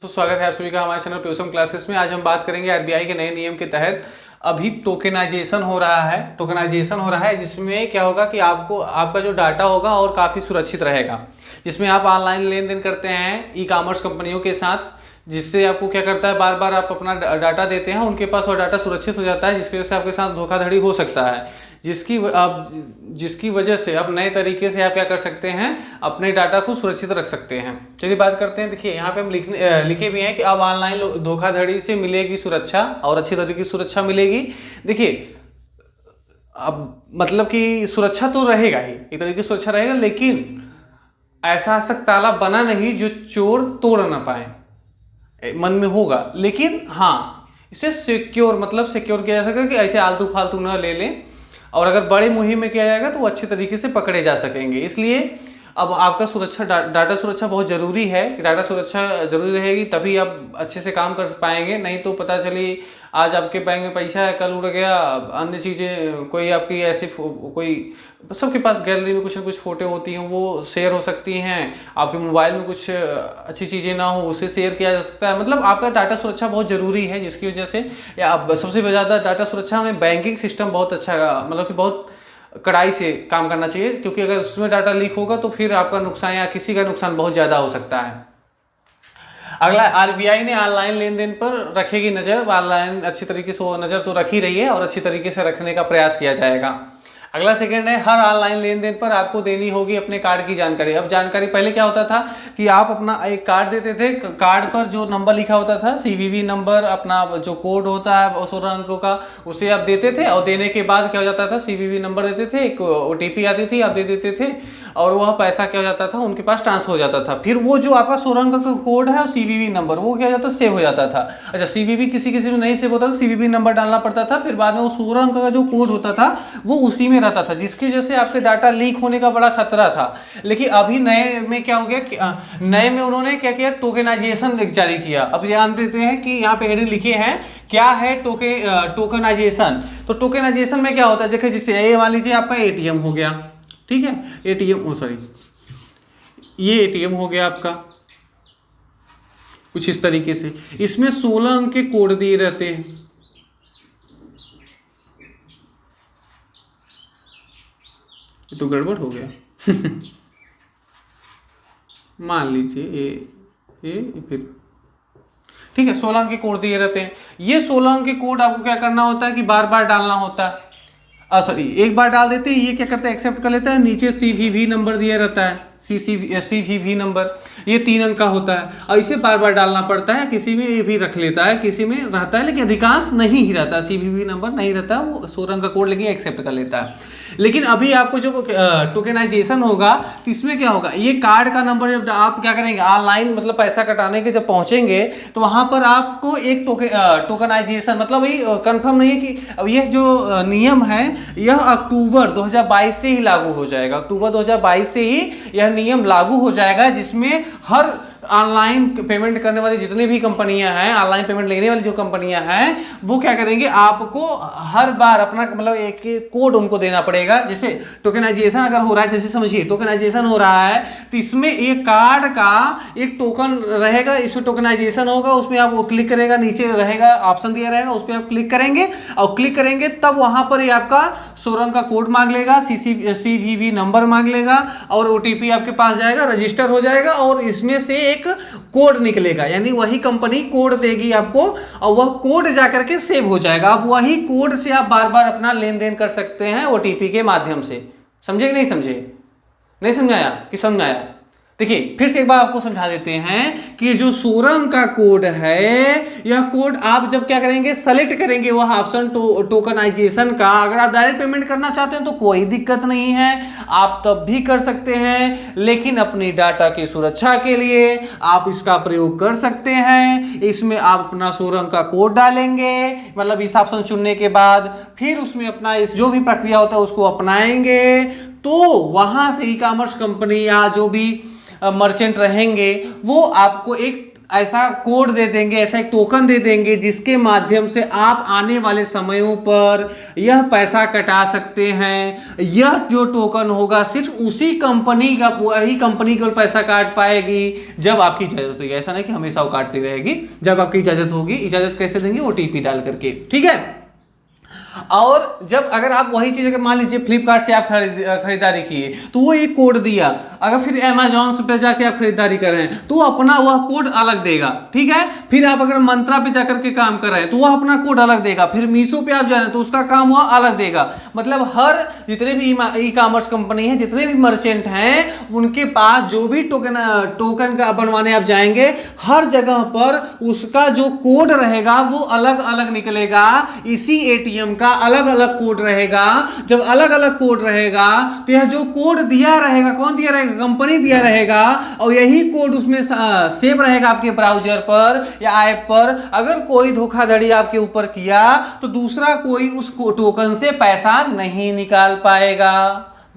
तो स्वागत है आप सभी का हमारे चैनल प्यूसम क्लासेस में। आज हम बात करेंगे आरबीआई के नए नियम के तहत अभी टोकेनाइजेशन हो रहा है जिसमें क्या होगा कि आपका जो डाटा होगा और काफ़ी सुरक्षित रहेगा, जिसमें आप ऑनलाइन लेन देन करते हैं ई कॉमर्स कंपनियों के साथ, जिससे आपको क्या करता है बार बार आप अपना डाटा देते हैं, उनके पास वो डाटा सुरक्षित हो जाता है, जिसकी वजह से आपके साथ धोखाधड़ी हो सकता है, जिसकी वजह से अब नए तरीके से आप क्या कर सकते हैं, अपने डाटा को सुरक्षित रख सकते हैं। चलिए बात करते हैं। देखिए यहाँ पे हम लिखे भी हैं कि अब ऑनलाइन धोखाधड़ी से मिलेगी सुरक्षा और अच्छी तरीके की सुरक्षा मिलेगी। देखिए अब मतलब कि सुरक्षा तो रहेगा ही, एक तरीके की सुरक्षा रहेगा, लेकिन ऐसा सख्त ताला बना नहीं जो चोर तोड़ ना पाए, मन में होगा। लेकिन हाँ, इसे सिक्योर किया जा सकेगा कि ऐसे आलतू फालतू ना ले लें, और अगर बड़े मुहिम में किया जाएगा तो वो अच्छे तरीके से पकड़े जा सकेंगे। इसलिए अब आपका डाटा सुरक्षा बहुत ज़रूरी है। डाटा सुरक्षा जरूरी रहेगी तभी आप अच्छे से काम कर पाएंगे, नहीं तो पता चली आज आपके बैंक में पैसा है, कल उड़ गया, अन्य चीज़ें कोई आपकी ऐसी कोई सबके पास गैलरी में कुछ ना कुछ फ़ोटो होती हैं, वो शेयर हो सकती हैं। आपके मोबाइल में कुछ अच्छी चीज़ें ना हो, उसे शेयर किया जा सकता है। मतलब आपका डाटा सुरक्षा बहुत ज़रूरी है, जिसकी वजह से या सबसे ज़्यादा डाटा सुरक्षा में बैंकिंग सिस्टम बहुत अच्छा, मतलब कि बहुत कड़ाई से काम करना चाहिए, क्योंकि अगर उसमें डाटा लीक होगा तो फिर आपका नुकसान या किसी का नुकसान बहुत ज़्यादा हो सकता है। अगला, आरबीआई ने ऑनलाइन लेन देन पर रखेगी नज़र। ऑनलाइन अच्छी तरीके से नज़र तो रख ही रही है और अच्छी तरीके से रखने का प्रयास किया जाएगा। अगला सेकंड है, हर ऑनलाइन लेन देन पर आपको देनी होगी अपने कार्ड की जानकारी। अब जानकारी पहले क्या होता था कि आप अपना एक कार्ड देते थे, कार्ड पर जो नंबर लिखा होता था, सीवीवी नंबर, अपना जो कोड होता है 16 अंकों का, उसे आप देते थे, और देने के बाद क्या हो जाता था, सीवीवी नंबर देते थे, एक ओटीपी आती थी, आप दे देते थे, और वह पैसा क्या हो जाता था, उनके पास ट्रांसफर हो जाता था। फिर वो जो आपका 16 अंक का कोड है और सीवीवी नंबर, वो क्या हो जाता, सेव हो जाता था। अच्छा, सीवीवी किसी में नहीं सेव होता था, सीवीवी नंबर डालना पड़ता था, फिर बाद में वो 16 अंक का जो कोड होता था वो उसी में रहता था, जिसकी वजह से आपके डाटा लीक होने का बड़ा खतरा था। लेकिन अभी नए में क्या हो गया, नए में उन्होंने क्या किया, टोकेनाइजेशन जारी किया। अब जान देते हैं कि यहाँ पे हेडिंग लिखे हैं क्या है टोकेनाइजेशन। तो टोकेनाइजेशन में क्या होता है, देखिए जैसे ये मान लीजिए आपका एटीएम हो गया, ठीक है, ये एटीएम हो गया आपका, कुछ इस तरीके से, इसमें 16 अंक के कोड दिए रहते हैं। ये तो गड़बड़ हो गया मान लीजिए ये फिर ठीक है, 16 अंक के कोड दिए रहते हैं। ये 16 अंक के कोड आपको क्या करना होता है कि बार बार डालना होता है। एक बार डाल देते हैं, ये क्या करता है, एक्सेप्ट कर लेता है। नीचे सीवीवी नंबर दिया रहता है, सीवीवी नंबर, ये 3 अंक का होता है, और इसे बार बार डालना पड़ता है। किसी में ये भी रख लेता है, किसी में रहता है, लेकिन अधिकांश नहीं ही रहता, सीवीवी नंबर नहीं रहता, वो 16 अंक का कोड लेकिन एक्सेप्ट कर लेता है। लेकिन अभी आपको जो टोकेनाइजेशन होगा तो इसमें क्या होगा, ये कार्ड का नंबर जब आप क्या करेंगे, ऑनलाइन मतलब पैसा कटाने के जब पहुंचेंगे तो वहां पर आपको एक टोकेनाइजेशन, मतलब ये कंफर्म नहीं है कि अब यह जो नियम है यह अक्टूबर 2022 से ही लागू हो जाएगा। अक्टूबर 2022 से ही यह नियम लागू हो जाएगा, जिसमें हर ऑनलाइन पेमेंट करने वाली जितनी भी कंपनियां हैं, ऑनलाइन पेमेंट लेने वाली जो कंपनियां हैं, वो क्या करेंगे, आपको हर बार अपना मतलब एक कोड उनको देना पड़ेगा। जैसे टोकेनाइजेशन अगर हो रहा है, जैसे समझिए टोकेनाइजेशन हो रहा है तो इसमें एक कार्ड का एक टोकन रहेगा, इसमें टोकेनाइजेशन होगा, उसमें आप वो क्लिक करेगा, नीचे रहेगा ऑप्शन दिया रहेगा, उस पर आप क्लिक करेंगे, और क्लिक करेंगे तब वहां पर ये आपका 16 अंक का कोड मांग लेगा, सीवीवी नंबर मांग लेगा, और ओटीपी आपके पास जाएगा, रजिस्टर हो जाएगा, और इसमें से एक कोड निकलेगा, यानी वही कंपनी कोड देगी आपको, और वह कोड जाकर के सेव हो जाएगा। अब वही कोड से आप बार बार अपना लेन देन कर सकते हैं ओटीपी के माध्यम से। समझे कि नहीं समझे? नहीं समझाया कि समझाया? देखिए फिर से एक बार आपको समझा देते हैं कि जो 16 अंक का कोड है, यह कोड आप जब क्या करेंगे, सेलेक्ट करेंगे वह ऑप्शन टोकनाइजेशन का। अगर आप डायरेक्ट पेमेंट करना चाहते हैं तो कोई दिक्कत नहीं है, आप तब भी कर सकते हैं, लेकिन अपनी डाटा की सुरक्षा के लिए आप इसका प्रयोग कर सकते हैं। इसमें आप अपना 16 अंक का कोड डालेंगे, मतलब इस ऑप्शन चुनने के बाद फिर उसमें अपना इस जो भी प्रक्रिया होता है उसको अपनाएंगे, तो वहां से ई कॉमर्स कंपनी या जो भी मर्चेंट रहेंगे वो आपको एक ऐसा कोड दे देंगे, ऐसा एक टोकन दे देंगे जिसके माध्यम से आप आने वाले समयों पर यह पैसा कटा सकते हैं। यह जो टोकन होगा सिर्फ उसी कंपनी का, वही कंपनी केवल पैसा काट पाएगी जब आपकी इजाजत होगी। ऐसा नहीं कि हमेशा वो काटती रहेगी, जब आपकी इजाजत होगी। इजाजत कैसे देंगे? ओटीपी डाल करके, ठीक है। और जब अगर आप वही चीज, अगर मान लीजिए फ्लिपकार्ट से आप खरीदारी किए तो वो एक कोड दिया, अगर फिर अमेजॉन पे जाके आप खरीदारी कर रहे हैं तो अपना वह कोड अलग देगा, ठीक है। फिर आप अगर मंत्रा पे जाकर के काम कर रहे हैं तो वह अपना कोड अलग देगा। फिर मीशो पे आप जा रहे हैं तो उसका काम वह अलग देगा। मतलब हर जितने भी ई कॉमर्स कंपनी है, जितने भी मर्चेंट हैं, उनके पास जो भी टोकन का बनवाने आप जाएंगे, हर जगह पर उसका जो कोड रहेगा वो अलग अलग निकलेगा। इसी एटीएम का अलग अलग कोड रहेगा। जब अलग अलग कोड रहेगा तो यह जो कोड दिया रहेगा, कौन दिया रहेगा? कंपनी दिया रहेगा। और यही कोड उसमें सेव रहेगा आपके ब्राउजर पर या ऐप पर। अगर कोई धोखाधड़ी आपके ऊपर किया तो दूसरा कोई उस टोकन से पैसा नहीं निकाल पाएगा।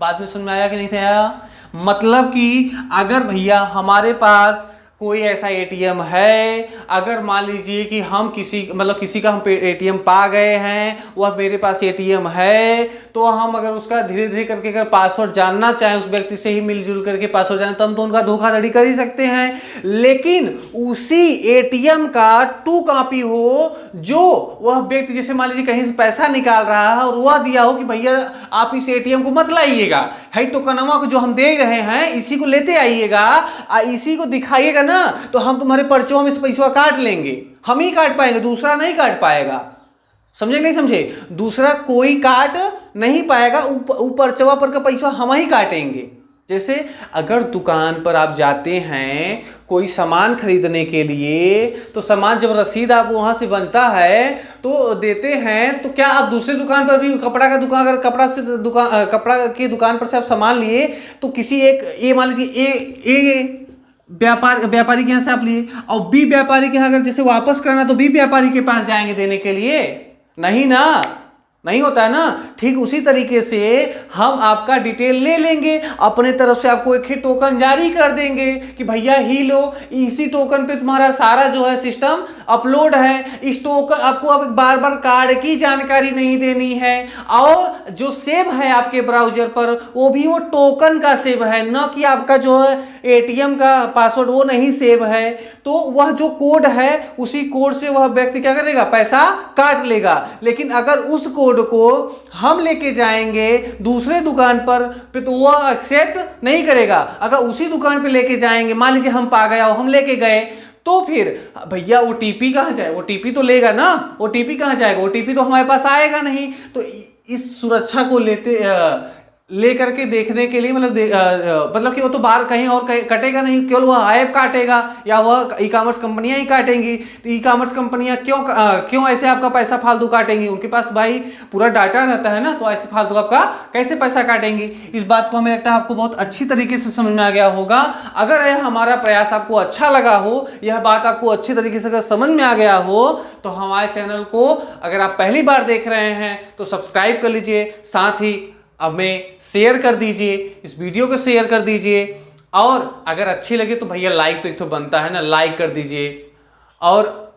बाद में समझ में आया कि नहीं आया? मतलब कि अगर भैया हमारे पास कोई ऐसा एटीएम है, अगर मान लीजिए कि हम किसी का हम एटीएम पा गए हैं, वह मेरे पास एटीएम है, तो हम अगर उसका धीरे धीरे करके अगर पासवर्ड जानना चाहें, उस व्यक्ति से ही मिलजुल करके पासवर्ड जाने, तो हम तो उनका धोखाधड़ी कर ही सकते हैं। लेकिन उसी एटीएम का 2 कॉपी हो, जो वह व्यक्ति जैसे मान लीजिए कहीं से पैसा निकाल रहा है और वह दिया हो कि भैया आप इस एटीएम को मत लाइएगा, है टोकनवा को जो हम दे रहे हैं इसी को लेते आइएगा, इसी को दिखाइएगा ना, तो हम तुम्हारे पर्चों में से पैसा काट लेंगे। हम ही काट पाएंगे, दूसरा नहीं काट पाएगा। समझे नहीं समझे? दूसरा कोई काट नहीं पाएगा, पर्चवा पर का पैसा हम ही काटेंगे। जैसे अगर दुकान पर आप जाते हैं कोई सामान खरीदने के लिए, तो सामान जब रसीद आप वहां से बनता है तो देते हैं, तो क्या आप दूसरे दुकान पर भी कपड़ा का दुकान, अगर कपड़ा की दुकान पर से आप सामान लिए तो किसी एक मान लीजिए ए व्यापारी के यहाँ से आप लिए, और बी व्यापारी के यहाँ अगर जैसे वापस करना तो बी व्यापारी के पास जाएंगे देने के लिए? नहीं ना, नहीं होता है ना। ठीक उसी तरीके से हम आपका डिटेल ले लेंगे, अपने तरफ से आपको एक ही टोकन जारी कर देंगे कि भैया ही लो, इसी टोकन पे तुम्हारा सारा जो है सिस्टम अपलोड है। इस टोकन आपको अब बार बार कार्ड की जानकारी नहीं देनी है, और जो सेव है आपके ब्राउजर पर वो भी वो टोकन का सेव है, न कि आपका जो है एटीएम का पासवर्ड वो नहीं सेव है। तो वह जो कोड है उसी कोड से वह व्यक्ति क्या करेगा? पैसा काट लेगा। लेकिन अगर उस कोड को हम लेके जाएंगे दूसरे दुकान पर तो वह एक्सेप्ट नहीं करेगा। अगर उसी दुकान पे लेके जाएंगे, मान लीजिए हम पा गया, हम लेके गए, तो फिर भैया ओटीपी कहां जाए? ओटीपी तो लेगा ना, ओटीपी कहां जाएगा? ओटीपी तो हमारे पास आएगा नहीं। तो इस सुरक्षा को लेकर के देखने के लिए मतलब कि वो तो बाहर कहीं और कटेगा नहीं, केवल वह ऐप काटेगा या वह ई कॉमर्स कंपनियां ही काटेंगी। तो ई कॉमर्स कंपनियां क्यों ऐसे आपका पैसा फालतू काटेंगी? उनके पास भाई पूरा डाटा रहता है ना, तो ऐसे फालतू आपका कैसे पैसा काटेंगी? इस बात को हमें लगता है आपको बहुत अच्छी तरीके से समझ में आ गया होगा। अगर यह हमारा प्रयास आपको अच्छा लगा हो, यह बात आपको अच्छी तरीके से अगर समझ में आ गया हो, तो हमारे चैनल को अगर आप पहली बार देख रहे हैं तो सब्सक्राइब कर लीजिए, साथ ही हमें शेयर कर दीजिए, इस वीडियो को शेयर कर दीजिए, और अगर अच्छी लगे तो भैया लाइक तो एक तो बनता है ना, लाइक कर दीजिए। और